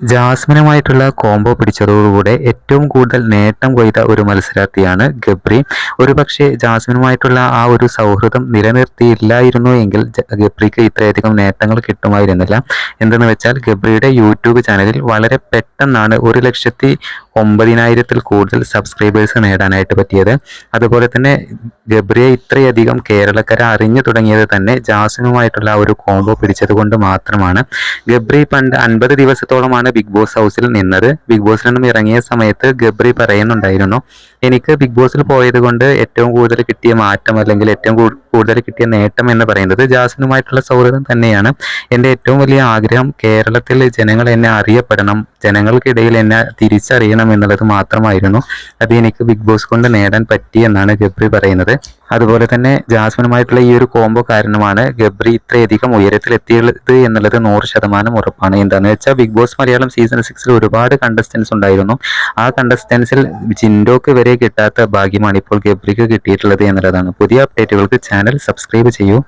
ജാസ്മിനുമായിട്ടുള്ള combo പിടിച്ചതോടുകൂടെ ഏറ്റവും കൂടുതൽ നേട്ടം കൊയ്ത ഒരു മത്സരാർത്ഥിയാണ് ഗബ്രി. ഒരുപക്ഷെ ജാസ്മിനുമായിട്ടുള്ള ആ ഒരു സൗഹൃദം നിലനിർത്തിയില്ലായിരുന്നു എങ്കിൽ ഗബ്രിക്ക് ഇത്രയധികം നേട്ടങ്ങൾ കിട്ടുമായിരുന്നില്ല. എന്തെന്ന് വെച്ചാൽ ഗബ്രിയുടെ യൂട്യൂബ് ചാനലിൽ വളരെ പെട്ടെന്നാണ് 1,09,000-ൽ കൂടുതൽ സബ്സ്ക്രൈബേഴ്സ് നേടാനായിട്ട് പറ്റിയത്. അതുപോലെ തന്നെ ഗബ്രിയെ ഇത്രയധികം കേരളക്കര അറിഞ്ഞു തുടങ്ങിയത് തന്നെ ജാസ്മിനുമായിട്ടുള്ള ഒരു കോംബോ പിടിച്ചത് കൊണ്ട് മാത്രമാണ്. ഗബ്രി പണ്ട് 50 ദിവസത്തോളമാണ് ബിഗ് ബോസ് ഹൗസിൽ നിന്നത്. ബിഗ് ബോസിൽ നിന്നും ഇറങ്ങിയ സമയത്ത് ഗബ്രി പറയുന്നുണ്ടായിരുന്നു, എനിക്ക് ബിഗ് ബോസിൽ പോയത് കൊണ്ട് ഏറ്റവും കൂടുതൽ കിട്ടിയ മാറ്റം അല്ലെങ്കിൽ ഏറ്റവും കൂടുതൽ കിട്ടിയ നേട്ടം എന്ന് പറയുന്നത് ജാസ്മിനുമായിട്ടുള്ള സൗഹൃദം തന്നെയാണ്. എൻ്റെ ഏറ്റവും വലിയ ആഗ്രഹം കേരളത്തിൽ ജനങ്ങൾ എന്നെ അറിയപ്പെടണം, ജനങ്ങൾക്കിടയിൽ എന്നെ തിരിച്ചറിയണം എന്നുള്ളത് മാത്രമായിരുന്നു. അത് എനിക്ക് ബിഗ് ബോസ് കൊണ്ട് നേടാൻ പറ്റി എന്നാണ് ഗബ്രി പറയുന്നത്. അതുപോലെ തന്നെ ജാസ്മിനുമായിട്ടുള്ള ഈ ഒരു കോംബോ കാരണമാണ് ഗബ്രി ഇത്രയധികം ഉയരത്തിലെത്തിയത് എന്നുള്ളത് 100% ഉറപ്പാണ്. എന്താണെന്ന് വെച്ചാൽ ബിഗ് ബോസ് മലയാളം സീസൺ 6 ഒരുപാട് കണ്ടസ്റ്റൻസ് ഉണ്ടായിരുന്നു. ആ കണ്ടസ്റ്റൻസിൽ ജിൻഡോക്ക് വരെ കിട്ടാത്ത ഭാഗ്യമാണ് ഇപ്പോൾ ഗബ്രിക്ക് കിട്ടിയിട്ടുള്ളത് എന്നുള്ളതാണ്. പുതിയ അപ്ഡേറ്റുകൾക്ക് ചാനൽ സബ്സ്ക്രൈബ് ചെയ്യൂ.